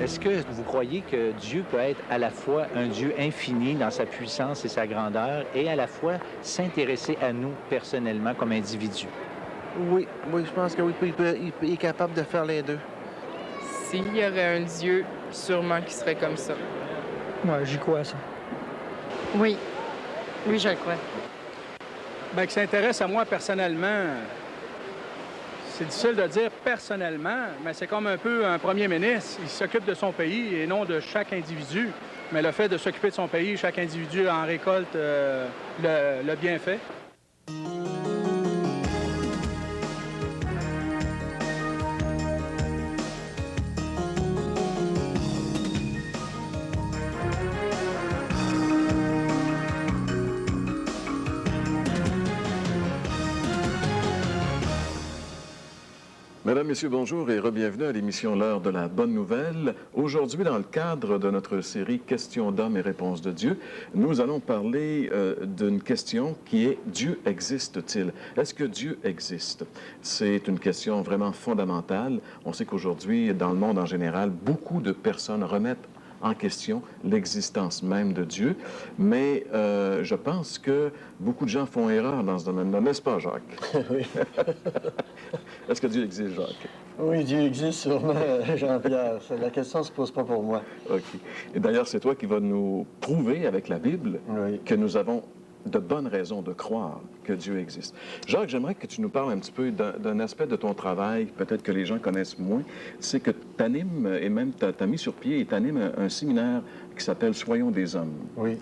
Est-ce que vous croyez que Dieu peut être à la fois un Dieu infini dans sa puissance et sa grandeur et à la fois s'intéresser à nous personnellement comme individus? Oui, oui, je pense que oui, il est capable de faire les deux. S'il y aurait un Dieu, sûrement qui serait comme ça. Ouais, j'y crois, ça. Oui, oui, je le crois. Bien, qui s'intéresse à moi personnellement, c'est difficile de dire personnellement, mais c'est comme un peu un premier ministre. Il s'occupe de son pays et non de chaque individu. Mais le fait de s'occuper de son pays, chaque individu en récolte le bienfait. Mesdames, Messieurs, bonjour et re-bienvenue à l'émission L'heure de la bonne nouvelle. Aujourd'hui, dans le cadre de notre série Questions d'homme et réponses de Dieu, nous allons parler d'une question qui est Dieu existe-t-il? Est-ce que Dieu existe? C'est une question vraiment fondamentale. On sait qu'aujourd'hui, dans le monde en général, beaucoup de personnes remettent en question l'existence même de Dieu, mais je pense que beaucoup de gens font erreur dans ce domaine-là, n'est-ce pas, Jacques? Oui. Est-ce que Dieu existe, Jacques? Oui, Dieu existe sûrement, Jean-Pierre. La question ne se pose pas pour moi. OK. Et d'ailleurs, c'est toi qui vas nous prouver avec la Bible Oui. que nous avons de bonnes raisons de croire que Dieu existe. Jacques, j'aimerais que tu nous parles un petit peu d'un aspect de ton travail, peut-être que les gens connaissent moins, c'est que tu animes, et même tu as mis sur pied et tu animes un séminaire qui s'appelle « Soyons des hommes ». Oui.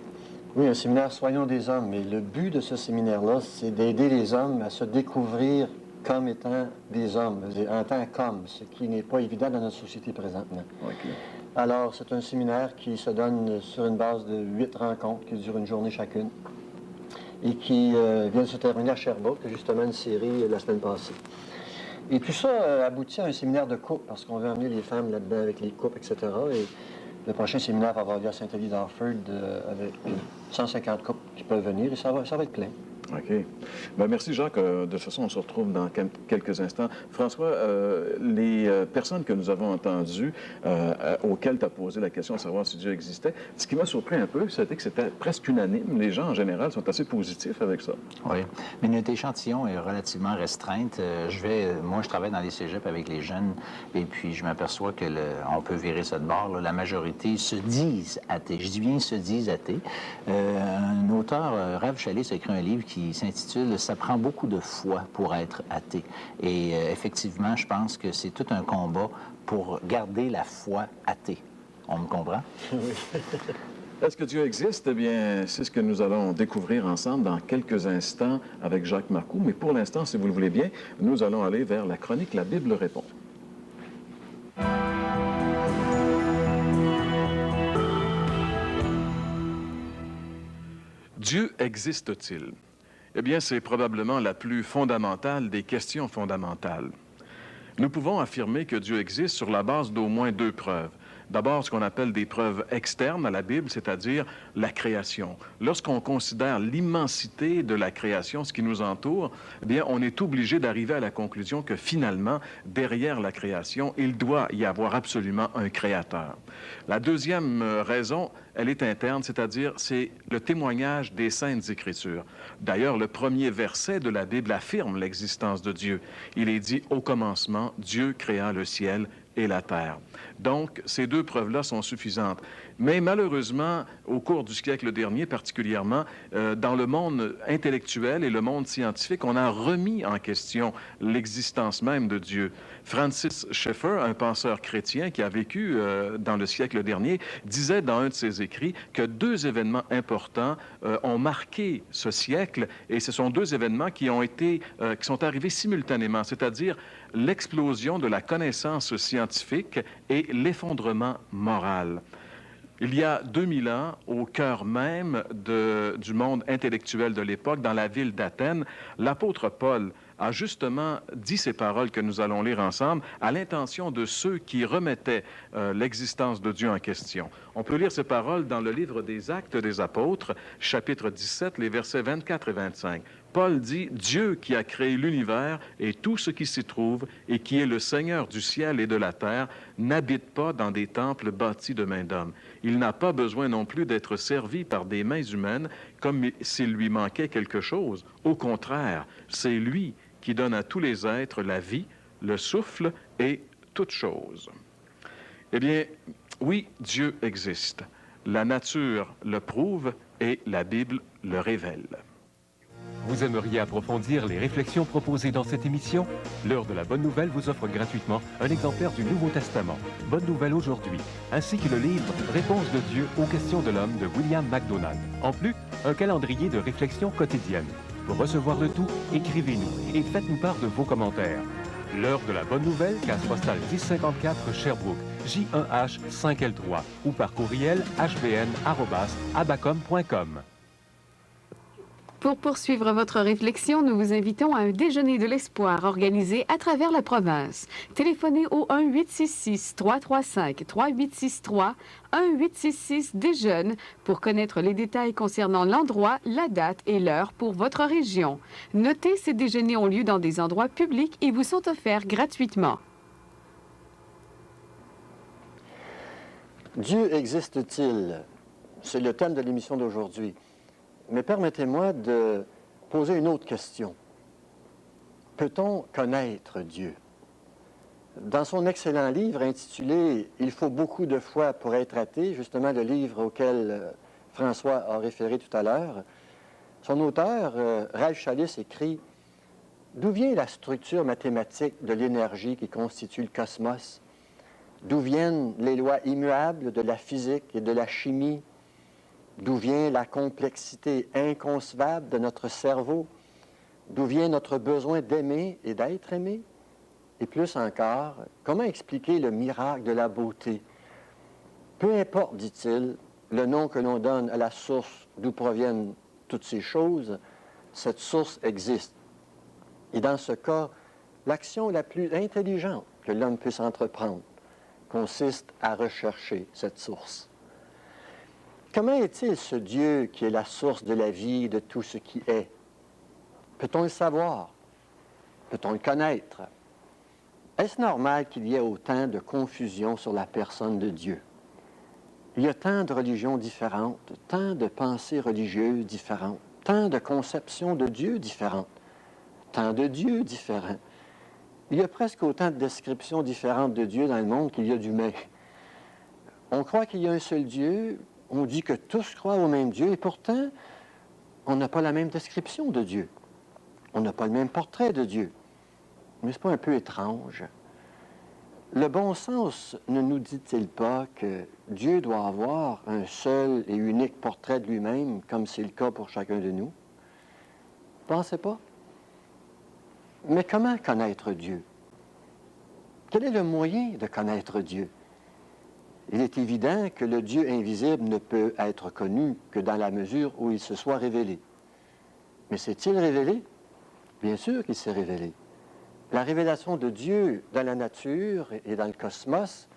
Oui, un séminaire Soyons des hommes. Mais le but de ce séminaire-là, c'est d'aider les hommes à se découvrir comme étant des hommes, en tant qu'hommes, ce qui n'est pas évident dans notre société présentement. OK. Alors, c'est un séminaire qui se donne sur une base de 8 rencontres qui durent une journée chacune et qui vient de se terminer à Sherbrooke, justement une série la semaine passée. Et tout ça aboutit à un séminaire de couple, parce qu'on veut emmener les femmes là-dedans avec les couples, etc. Et le prochain séminaire va avoir lieu à Saint-Élie-d'Harford avec 150 couples qui peuvent venir, et ça va être plein. OK. Bien, merci, Jacques. De toute façon, on se retrouve dans quelques instants. François, les personnes que nous avons entendues, auxquelles tu as posé la question de savoir si Dieu existait, ce qui m'a surpris un peu, c'était que c'était presque unanime. Les gens, en général, sont assez positifs avec ça. Oui, mais notre échantillon est relativement restreinte. Moi, je travaille dans les cégeps avec les jeunes, et puis je m'aperçois que on peut virer ça de bord. Là. La majorité se disent athées. Je dis bien se disent athées. Un auteur, Rav Chalice, a écrit un livre qui s'intitule « Ça prend beaucoup de foi pour être athée ». Et effectivement, je pense que c'est tout un combat pour garder la foi athée. On me comprend? Oui. Est-ce que Dieu existe? Eh bien, c'est ce que nous allons découvrir ensemble dans quelques instants avec Jacques Marcoux. Mais pour l'instant, si vous le voulez bien, nous allons aller vers la chronique La Bible répond. Dieu existe-t-il? Eh bien, c'est probablement la plus fondamentale des questions fondamentales. Nous pouvons affirmer que Dieu existe sur la base d'au moins deux preuves. D'abord, ce qu'on appelle des preuves externes à la Bible, c'est-à-dire la création. Lorsqu'on considère l'immensité de la création, ce qui nous entoure, eh bien, on est obligé d'arriver à la conclusion que finalement, derrière la création, il doit y avoir absolument un créateur. La deuxième raison, elle est interne, c'est-à-dire c'est le témoignage des Saintes Écritures. D'ailleurs, le premier verset de la Bible affirme l'existence de Dieu. Il est dit « Au commencement, Dieu créa le ciel et la terre ». Donc, ces deux preuves-là sont suffisantes. Mais malheureusement, au cours du siècle dernier particulièrement, dans le monde intellectuel et le monde scientifique, on a remis en question l'existence même de Dieu. Francis Schaeffer, un penseur chrétien qui a vécu dans le siècle dernier, disait dans un de ses écrits que deux événements importants ont marqué ce siècle, et ce sont deux événements qui sont arrivés simultanément, c'est-à-dire l'explosion de la connaissance scientifique et l'effondrement moral. Il y a 2000 ans, au cœur même du monde intellectuel de l'époque, dans la ville d'Athènes, l'apôtre Paul a justement dit ces paroles que nous allons lire ensemble à l'intention de ceux qui remettaient l'existence de Dieu en question. On peut lire ces paroles dans le livre des Actes des Apôtres, chapitre 17, les versets 24 et 25. Paul dit « Dieu qui a créé l'univers et tout ce qui s'y trouve et qui est le Seigneur du ciel et de la terre n'habite pas dans des temples bâtis de main d'homme. Il n'a pas besoin non plus d'être servi par des mains humaines comme s'il lui manquait quelque chose. Au contraire, c'est lui qui donne à tous les êtres la vie, le souffle et toute chose. » Eh bien, oui, Dieu existe. La nature le prouve et la Bible le révèle. Vous aimeriez approfondir les réflexions proposées dans cette émission? L'heure de la bonne nouvelle vous offre gratuitement un exemplaire du Nouveau Testament, Bonne nouvelle aujourd'hui, ainsi que le livre Réponse de Dieu aux questions de l'homme de William MacDonald. En plus, un calendrier de réflexion quotidienne. Pour recevoir le tout, écrivez-nous et faites-nous part de vos commentaires. L'heure de la bonne nouvelle, case postale 1054 Sherbrooke, J1H 5L3 ou par courriel hbn@abacom.com. Pour poursuivre votre réflexion, nous vous invitons à un déjeuner de l'espoir organisé à travers la province. Téléphonez au 1-866-335-3863, 1-866-DÉJEUNE pour connaître les détails concernant l'endroit, la date et l'heure pour votre région. Notez, ces déjeuners ont lieu dans des endroits publics et vous sont offerts gratuitement. Dieu existe-t-il? C'est le thème de l'émission d'aujourd'hui. Mais permettez-moi de poser une autre question. Peut-on connaître Dieu? Dans son excellent livre intitulé « Il faut beaucoup de foi pour être athée », justement le livre auquel François a référé tout à l'heure, son auteur, Ralph Challis, écrit « D'où vient la structure mathématique de l'énergie qui constitue le cosmos? D'où viennent les lois immuables de la physique et de la chimie? D'où vient la complexité inconcevable de notre cerveau? D'où vient notre besoin d'aimer et d'être aimé? Et plus encore, comment expliquer le miracle de la beauté? Peu importe, dit-il, le nom que l'on donne à la source d'où proviennent toutes ces choses, cette source existe. Et dans ce cas, l'action la plus intelligente que l'homme puisse entreprendre consiste à rechercher cette source. Comment est-il ce Dieu qui est la source de la vie, de tout ce qui est? Peut-on le savoir? Peut-on le connaître? Est-ce normal qu'il y ait autant de confusion sur la personne de Dieu? Il y a tant de religions différentes, tant de pensées religieuses différentes, tant de conceptions de Dieu différentes, tant de dieux différents. Il y a presque autant de descriptions différentes de Dieu dans le monde qu'il y a d'humains. On croit qu'il y a un seul Dieu. On dit que tous croient au même Dieu et pourtant, on n'a pas la même description de Dieu. On n'a pas le même portrait de Dieu. Mais ce n'est pas un peu étrange? Le bon sens ne nous dit-il pas que Dieu doit avoir un seul et unique portrait de lui-même, comme c'est le cas pour chacun de nous? Pensez pas? Mais comment connaître Dieu? Quel est le moyen de connaître Dieu? Il est évident que le Dieu invisible ne peut être connu que dans la mesure où il se soit révélé. Mais s'est-il révélé? Bien sûr qu'il s'est révélé. La révélation de Dieu dans la nature et dans le cosmos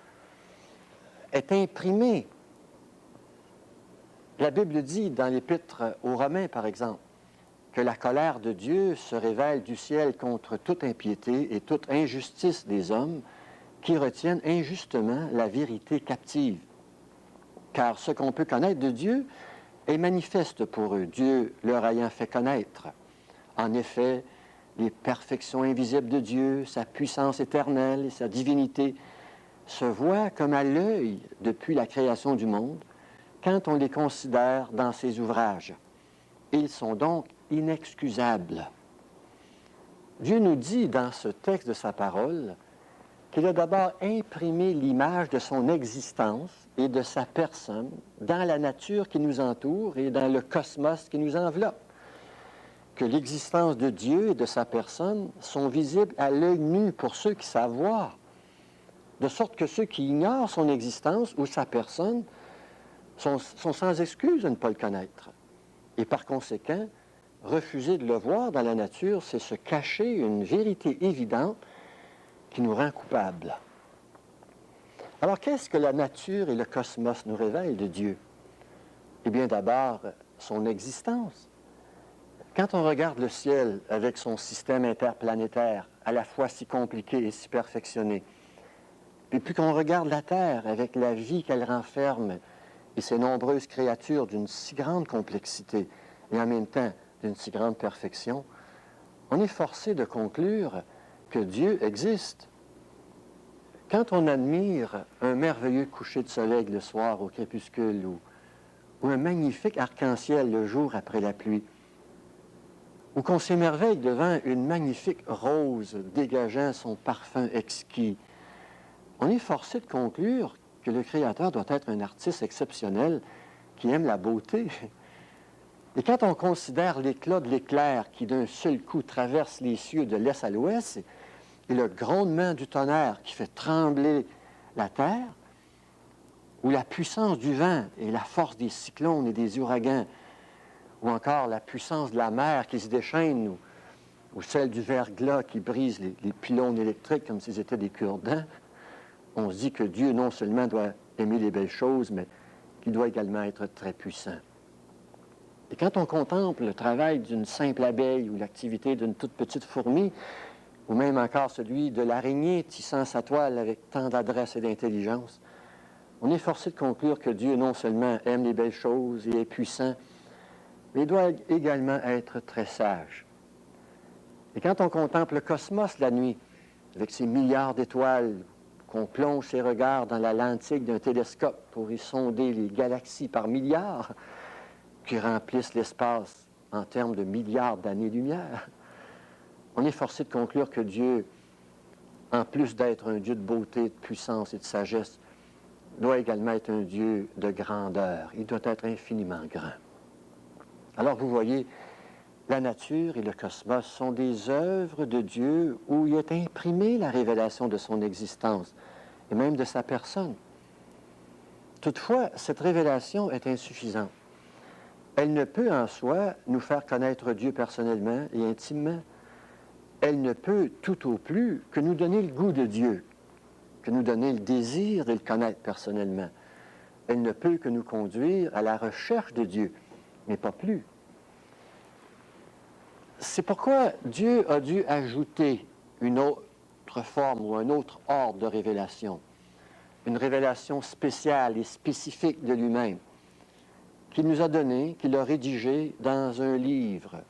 est imprimée. La Bible dit dans l'Épître aux Romains, par exemple, que la colère de Dieu se révèle du ciel contre toute impiété et toute injustice des hommes qui retiennent injustement la vérité captive. Car ce qu'on peut connaître de Dieu est manifeste pour eux, Dieu leur ayant fait connaître. En effet, les perfections invisibles de Dieu, sa puissance éternelle et sa divinité se voient comme à l'œil depuis la création du monde quand on les considère dans ses ouvrages. Ils sont donc inexcusables. Dieu nous dit dans ce texte de sa parole qu'il a d'abord imprimé l'image de son existence et de sa personne dans la nature qui nous entoure et dans le cosmos qui nous enveloppe. Que l'existence de Dieu et de sa personne sont visibles à l'œil nu pour ceux qui savent voir, de sorte que ceux qui ignorent son existence ou sa personne sont sans excuse de ne pas le connaître. Et par conséquent, refuser de le voir dans la nature, c'est se cacher une vérité évidente qui nous rend coupables. Alors, qu'est-ce que la nature et le cosmos nous révèlent de Dieu? Eh bien, d'abord, son existence. Quand on regarde le ciel avec son système interplanétaire, à la fois si compliqué et si perfectionné, et puis qu'on regarde la Terre avec la vie qu'elle renferme et ses nombreuses créatures d'une si grande complexité et en même temps d'une si grande perfection, on est forcé de conclure que Dieu existe. Quand on admire un merveilleux coucher de soleil le soir au crépuscule ou un magnifique arc-en-ciel le jour après la pluie, ou qu'on s'émerveille devant une magnifique rose dégageant son parfum exquis, on est forcé de conclure que le Créateur doit être un artiste exceptionnel qui aime la beauté. Et quand on considère l'éclat de l'éclair qui d'un seul coup traverse les cieux de l'est à l'ouest, et le grondement du tonnerre qui fait trembler la terre, ou la puissance du vent et la force des cyclones et des ouragans, ou encore la puissance de la mer qui se déchaîne, ou celle du verglas qui brise les pylônes électriques comme s'ils étaient des cure-dents, on se dit que Dieu non seulement doit aimer les belles choses, mais qu'il doit également être très puissant. Et quand on contemple le travail d'une simple abeille ou l'activité d'une toute petite fourmi, ou même encore celui de l'araignée tissant sa toile avec tant d'adresse et d'intelligence, on est forcé de conclure que Dieu non seulement aime les belles choses et est puissant, mais doit également être très sage. Et quand on contemple le cosmos la nuit, avec ses milliards d'étoiles, qu'on plonge ses regards dans la lentille d'un télescope pour y sonder les galaxies par milliards qui remplissent l'espace en termes de milliards d'années-lumière, on est forcé de conclure que Dieu, en plus d'être un Dieu de beauté, de puissance et de sagesse, doit également être un Dieu de grandeur. Il doit être infiniment grand. Alors vous voyez, la nature et le cosmos sont des œuvres de Dieu où il est imprimé la révélation de son existence et même de sa personne. Toutefois, cette révélation est insuffisante. Elle ne peut en soi nous faire connaître Dieu personnellement et intimement. Elle ne peut tout au plus que nous donner le goût de Dieu, que nous donner le désir de le connaître personnellement. Elle ne peut que nous conduire à la recherche de Dieu, mais pas plus. C'est pourquoi Dieu a dû ajouter une autre forme ou un autre ordre de révélation, une révélation spéciale et spécifique de lui-même, qu'il nous a donnée, qu'il a rédigée dans un livre,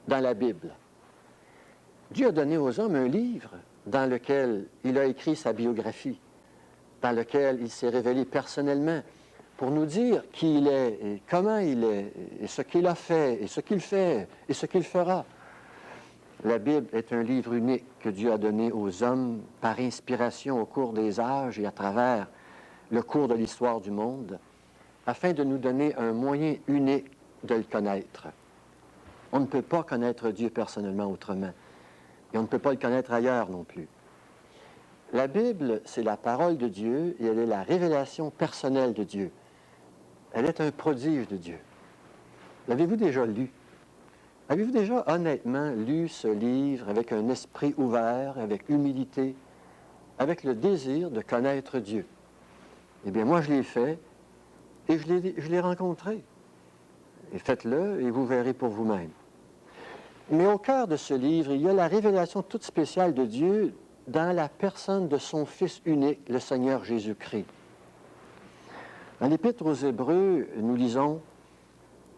dans la Bible. Dieu a donné aux hommes un livre dans lequel il a écrit sa biographie, dans lequel il s'est révélé personnellement pour nous dire qui il est et comment il est, et ce qu'il a fait, et ce qu'il fait, et ce qu'il fera. La Bible est un livre unique que Dieu a donné aux hommes par inspiration au cours des âges et à travers le cours de l'histoire du monde, afin de nous donner un moyen unique de le connaître. On ne peut pas connaître Dieu personnellement autrement, et on ne peut pas le connaître ailleurs non plus. La Bible, c'est la parole de Dieu et elle est la révélation personnelle de Dieu. Elle est un prodige de Dieu. L'avez-vous déjà lu? Avez-vous déjà honnêtement lu ce livre avec un esprit ouvert, avec humilité, avec le désir de connaître Dieu? Eh bien, moi, je l'ai fait et je l'ai rencontré. Et faites-le et vous verrez pour vous-même. Mais au cœur de ce livre, il y a la révélation toute spéciale de Dieu dans la personne de son Fils unique, le Seigneur Jésus-Christ. Dans l'Épître aux Hébreux, nous lisons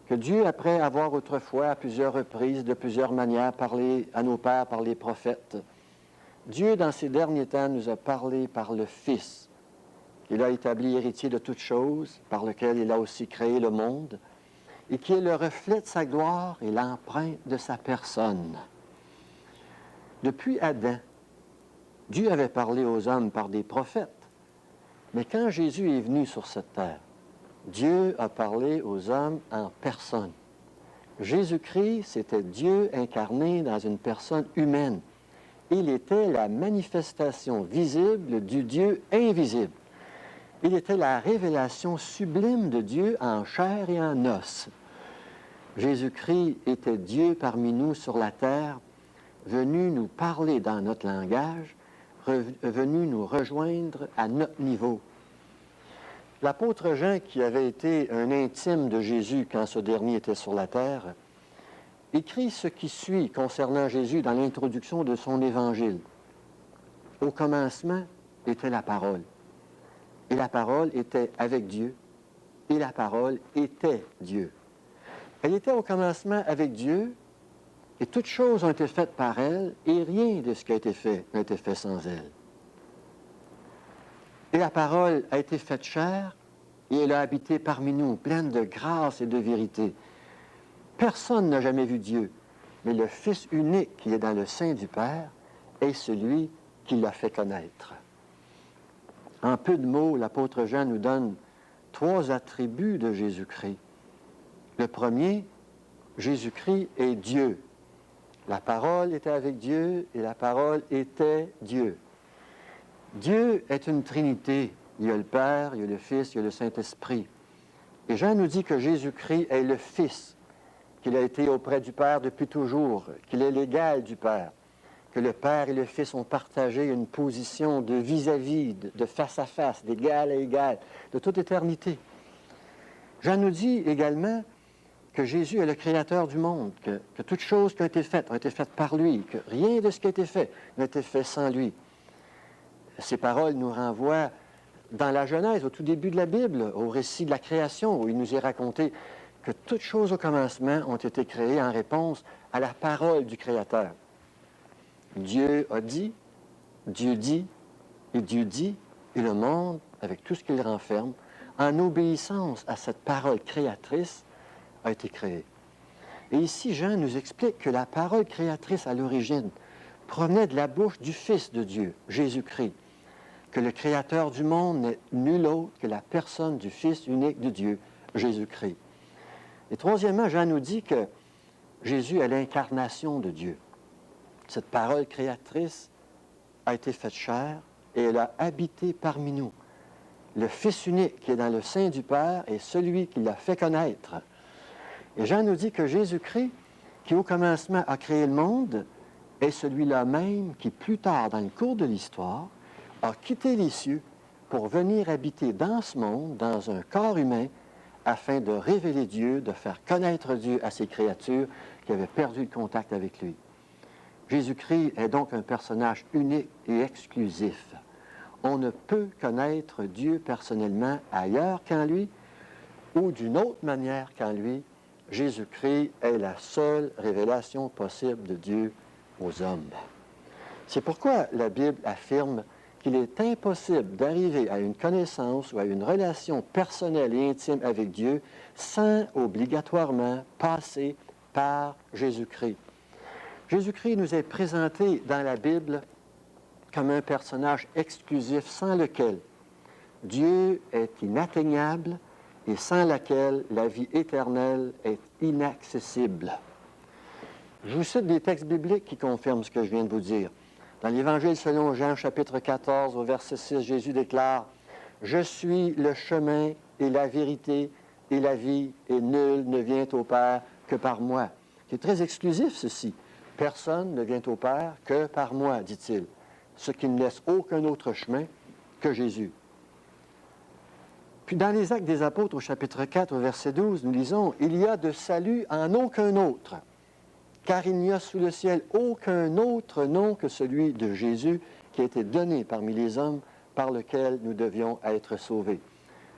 que Dieu, après avoir autrefois, à plusieurs reprises, de plusieurs manières, parlé à nos pères par les prophètes, Dieu, dans ces derniers temps, nous a parlé par le Fils. Il a établi héritier de toutes choses, par lequel il a aussi créé le monde, et qui est le reflet de sa gloire et l'empreinte de sa personne. Depuis Adam, Dieu avait parlé aux hommes par des prophètes. Mais quand Jésus est venu sur cette terre, Dieu a parlé aux hommes en personne. Jésus-Christ, c'était Dieu incarné dans une personne humaine. Il était la manifestation visible du Dieu invisible. Il était la révélation sublime de Dieu en chair et en os. Jésus-Christ était Dieu parmi nous sur la terre, venu nous parler dans notre langage, venu nous rejoindre à notre niveau. L'apôtre Jean, qui avait été un intime de Jésus quand ce dernier était sur la terre, écrit ce qui suit concernant Jésus dans l'introduction de son évangile. Au commencement était la parole, et la parole était avec Dieu, et la parole était Dieu. Elle était au commencement avec Dieu, et toutes choses ont été faites par elle, et rien de ce qui a été fait n'a été fait sans elle. Et la parole a été faite chair, et elle a habité parmi nous, pleine de grâce et de vérité. Personne n'a jamais vu Dieu, mais le Fils unique qui est dans le sein du Père est celui qui l'a fait connaître. En peu de mots, l'apôtre Jean nous donne 3 attributs de Jésus-Christ. Le premier, Jésus-Christ est Dieu. La parole était avec Dieu et la parole était Dieu. Dieu est une trinité. Il y a le Père, il y a le Fils, il y a le Saint-Esprit. Et Jean nous dit que Jésus-Christ est le Fils, qu'il a été auprès du Père depuis toujours, qu'il est l'égal du Père, que le Père et le Fils ont partagé une position de vis-à-vis, de face à face, d'égal à égal, de toute éternité. Jean nous dit également que Jésus est le créateur du monde, que toutes choses qui ont été faites par lui, que rien de ce qui a été fait n'a été fait sans lui. Ces paroles nous renvoient dans la Genèse, au tout début de la Bible, au récit de la création, où il nous est raconté que toutes choses au commencement ont été créées en réponse à la parole du Créateur. Dieu a dit, Dieu dit, et le monde, avec tout ce qu'il renferme, en obéissance à cette parole créatrice, a été créé. Et ici, Jean nous explique que la parole créatrice à l'origine provenait de la bouche du Fils de Dieu, Jésus-Christ, que le Créateur du monde n'est nul autre que la personne du Fils unique de Dieu, Jésus-Christ. Et troisièmement, Jean nous dit que Jésus est l'incarnation de Dieu. Cette parole créatrice a été faite chair et elle a habité parmi nous. Le Fils unique qui est dans le sein du Père est celui qui l'a fait connaître. Et Jean nous dit que Jésus-Christ, qui au commencement a créé le monde, est celui-là même qui, plus tard dans le cours de l'histoire, a quitté les cieux pour venir habiter dans ce monde, dans un corps humain, afin de révéler Dieu, de faire connaître Dieu à ses créatures qui avaient perdu le contact avec lui. Jésus-Christ est donc un personnage unique et exclusif. On ne peut connaître Dieu personnellement ailleurs qu'en lui ou d'une autre manière qu'en lui. Jésus-Christ est la seule révélation possible de Dieu aux hommes. C'est pourquoi la Bible affirme qu'il est impossible d'arriver à une connaissance ou à une relation personnelle et intime avec Dieu sans obligatoirement passer par Jésus-Christ. Jésus-Christ nous est présenté dans la Bible comme un personnage exclusif sans lequel Dieu est inatteignable et sans laquelle la vie éternelle est inaccessible. Je vous cite des textes bibliques qui confirment ce que je viens de vous dire. Dans l'Évangile selon Jean, chapitre 14, au verset 6, Jésus déclare « Je suis le chemin et la vérité et la vie, et nul ne vient au Père que par moi. » C'est très exclusif, ceci. Personne ne vient au Père que par moi, dit-il, ce qui ne laisse aucun autre chemin que Jésus. Puis dans les Actes des Apôtres, au chapitre 4, au verset 12, nous lisons « Il y a de salut en aucun autre, car il n'y a sous le ciel aucun autre nom que celui de Jésus qui a été donné parmi les hommes par lequel nous devions être sauvés. »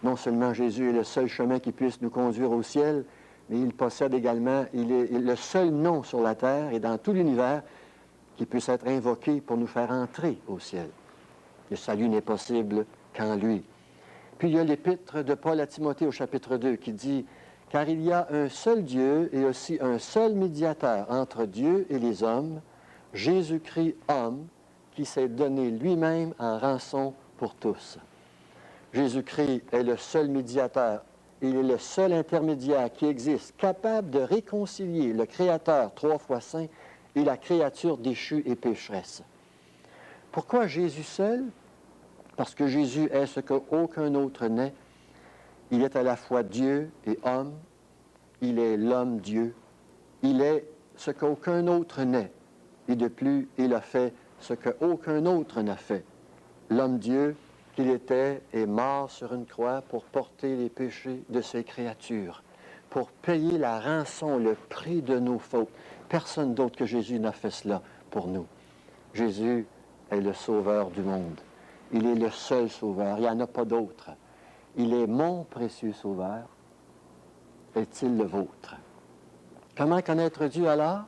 Non seulement Jésus est le seul chemin qui puisse nous conduire au ciel, mais il possède également, il est le seul nom sur la terre et dans tout l'univers qui puisse être invoqué pour nous faire entrer au ciel. Le salut n'est possible qu'en lui. Puis il y a l'épître de Paul à Timothée au chapitre 2 qui dit « Car il y a un seul Dieu et aussi un seul médiateur entre Dieu et les hommes, Jésus-Christ homme, qui s'est donné lui-même en rançon pour tous. » Jésus-Christ est le seul médiateur. Il est le seul intermédiaire qui existe, capable de réconcilier le Créateur 3 fois saint et la créature déchue et pécheresse. Pourquoi Jésus seul? Parce que Jésus est ce qu'aucun autre n'est. Il est à la fois Dieu et homme. Il est l'homme-Dieu. Il est ce qu'aucun autre n'est. Et de plus, il a fait ce qu'aucun autre n'a fait. L'homme-Dieu qu'il était est mort sur une croix pour porter les péchés de ses créatures, pour payer la rançon, le prix de nos fautes. Personne d'autre que Jésus n'a fait cela pour nous. Jésus est le sauveur du monde. Il est le seul sauveur. Il n'y en a pas d'autre. Il est mon précieux sauveur. Est-il le vôtre? Comment connaître Dieu alors?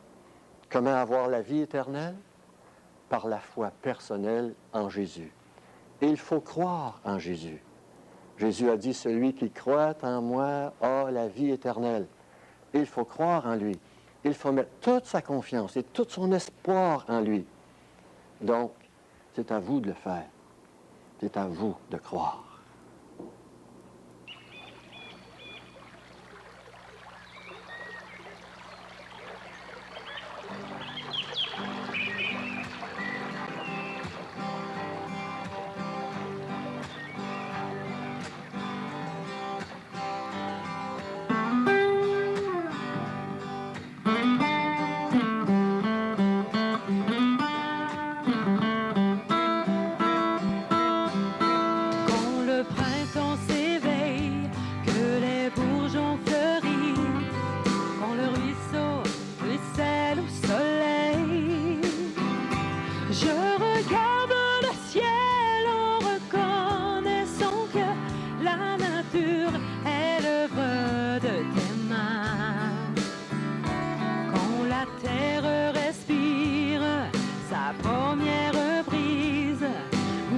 Comment avoir la vie éternelle? Par la foi personnelle en Jésus. Et il faut croire en Jésus. Jésus a dit, celui qui croit en moi a la vie éternelle. Et il faut croire en lui. Il faut mettre toute sa confiance et tout son espoir en lui. Donc, c'est à vous de le faire. C'est à vous de croire.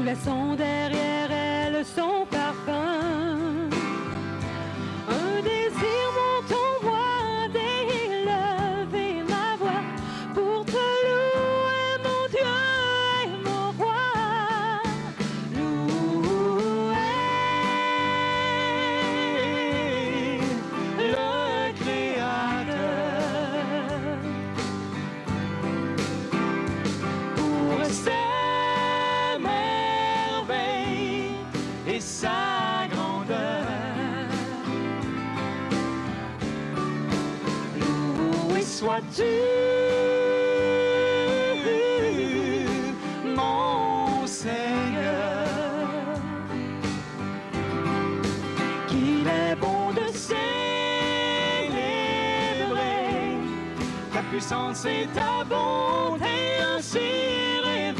Laissons derrière elle son parfum. Un désir monte en moi d'élever ma voix pour te louer, mon Dieu et mon roi. Louer le Créateur pour sa grandeur. Loué sois-tu, mon Seigneur, qu'il est bon de célébrer ta puissance et ta bonté ainsi révélée.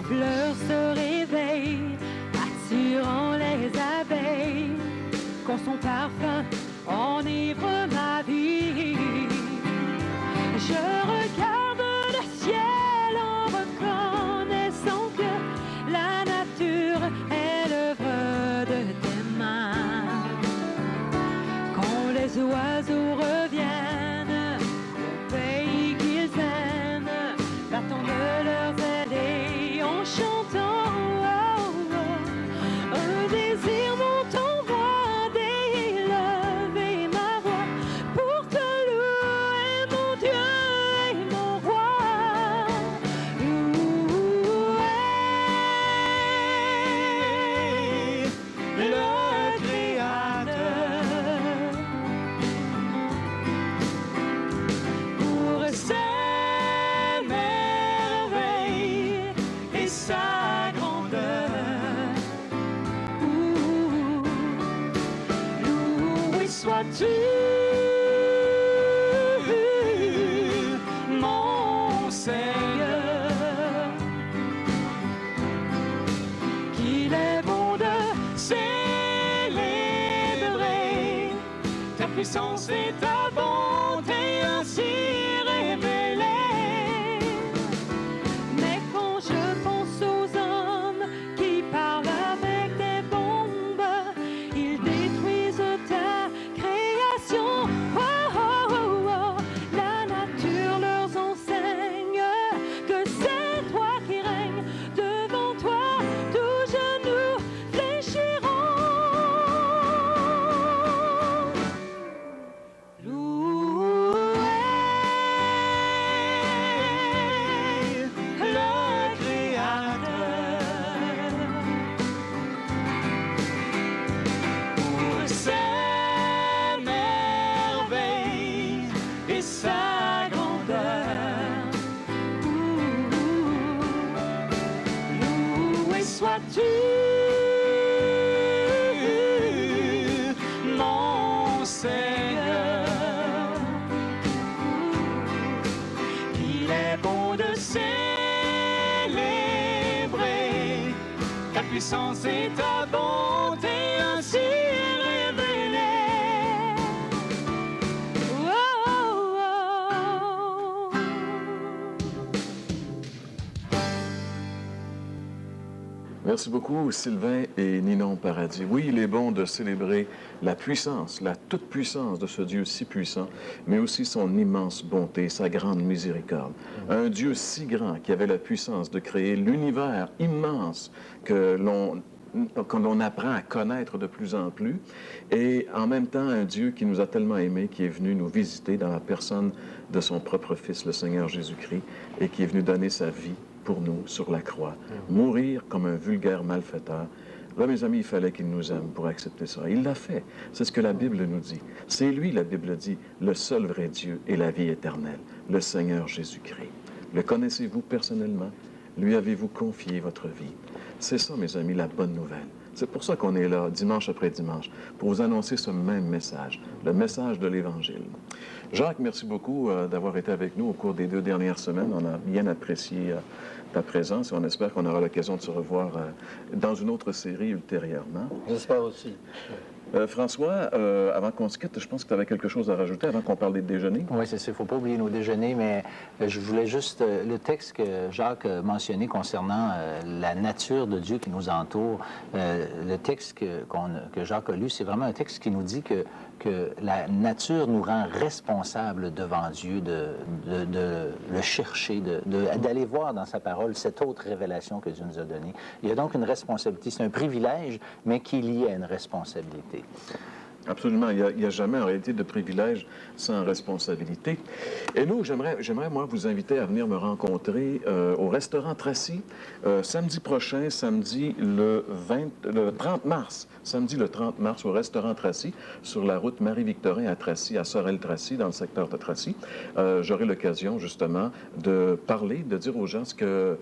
Fleurs se réveillent, attirant les abeilles, quand son parfum enivre ma vie. Je regarde le ciel en reconnaissant que la nature est l'œuvre de tes mains. Quand les oiseaux reviennent au pays qu'ils aiment, battant de leurs ailes en chantant, un désir monte en moi d'élever ma voix pour te louer, mon Dieu et mon roi. Louer le Créateur pour ses merveilles et sa grandeur. Loué sois-tu, mon Seigneur, qu'il est bon de célébrer ta puissance et ta bonté ainsi révélée. Mais quand je pense aux hommes qui parlent avec des bombes, ils détruisent ta création. Oh, oh, oh, oh. La nature leur enseigne que c'est toi qui règnes. Devant toi, tous genoux fléchiront. crois-tu, mon Seigneur, qu'il est bon de célébrer ta puissance et ta bonté ainsi révélée. Oh, oh, oh. Merci beaucoup, Sylvain et Ninon Paradis. Oui, il est bon de célébrer la puissance, la toute-puissance de ce Dieu si puissant, mais aussi son immense bonté, sa grande miséricorde. Un Dieu si grand qui avait la puissance de créer l'univers immense que l'on apprend à connaître de plus en plus, et en même temps un Dieu qui nous a tellement aimés, qui est venu nous visiter dans la personne de son propre Fils, le Seigneur Jésus-Christ, et qui est venu donner sa vie pour nous sur la croix, mourir comme un vulgaire malfaiteur. Là, mes amis, il fallait qu'il nous aime pour accepter ça. Il l'a fait. C'est ce que la Bible nous dit. C'est lui, la Bible dit, le seul vrai Dieu et la vie éternelle, le Seigneur Jésus-Christ. Le connaissez-vous personnellement? Lui avez-vous confié votre vie? C'est ça, mes amis, la bonne nouvelle. C'est pour ça qu'on est là, dimanche après dimanche, pour vous annoncer ce même message, le message de l'Évangile. Jacques, merci beaucoup d'avoir été avec nous au cours des 2 dernières semaines. On a bien apprécié ta présence et on espère qu'on aura l'occasion de se revoir dans une autre série ultérieurement. J'espère aussi. François, avant qu'on se quitte, je pense que tu avais quelque chose à rajouter avant qu'on parle des déjeuners. Oui, c'est ça. Il ne faut pas oublier nos déjeuners, mais je voulais juste... le texte que Jacques a mentionné concernant la nature de Dieu qui nous entoure, le texte que Jacques a lu, c'est vraiment un texte qui nous dit que la nature nous rend responsables devant Dieu de le chercher, d'aller voir dans sa parole cette autre révélation que Dieu nous a donnée. Il y a donc une responsabilité. C'est un privilège, mais qui est lié à une responsabilité. Absolument. Il n'y a jamais en réalité de privilège sans responsabilité. Et nous, j'aimerais moi, vous inviter à venir me rencontrer au restaurant Tracy samedi prochain, samedi le 30 mars. Samedi le 30 mars au restaurant Tracy, sur la route Marie-Victorin à Tracy, à Sorel-Tracy, dans le secteur de Tracy. J'aurai l'occasion, justement, de parler, de dire aux gens ce que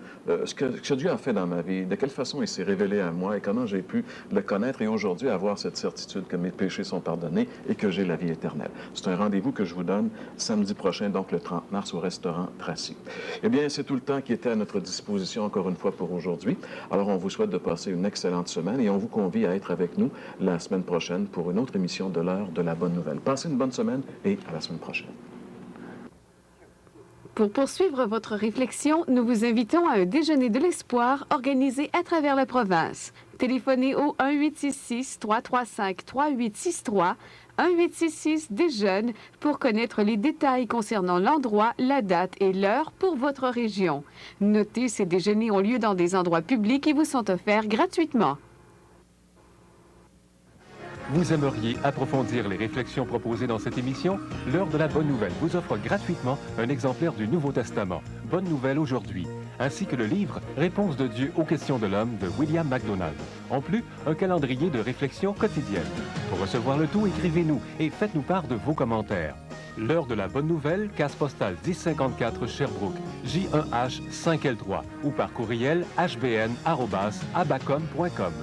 Dieu a fait dans ma vie, de quelle façon il s'est révélé à moi et comment j'ai pu le connaître et aujourd'hui avoir cette certitude que mes péchés sont pardonnés et que j'ai la vie éternelle. C'est un rendez-vous que je vous donne samedi prochain, donc le 30 mars, au restaurant Tracy. Eh bien, c'est tout le temps qui était à notre disposition, encore une fois, pour aujourd'hui. Alors, on vous souhaite de passer une excellente semaine et on vous convie à être avec nous la semaine prochaine pour une autre émission de l'heure de la bonne nouvelle. Passez une bonne semaine et à la semaine prochaine. Pour poursuivre votre réflexion, nous vous invitons à un déjeuner de l'espoir organisé à travers la province. Téléphonez au 1-866-335-3863, 1-866-DÉJEUNE pour connaître les détails concernant l'endroit, la date et l'heure pour votre région. Notez, ces déjeuners ont lieu dans des endroits publics et vous sont offerts gratuitement. Vous aimeriez approfondir les réflexions proposées dans cette émission? L'heure de la bonne nouvelle vous offre gratuitement un exemplaire du Nouveau Testament, Bonne nouvelle aujourd'hui, ainsi que le livre Réponse de Dieu aux questions de l'homme de William MacDonald. En plus, un calendrier de réflexion quotidienne. Pour recevoir le tout, écrivez-nous et faites-nous part de vos commentaires. L'heure de la bonne nouvelle, case postale 1054 Sherbrooke, J1H 5L3 ou par courriel hbn@abacom.com.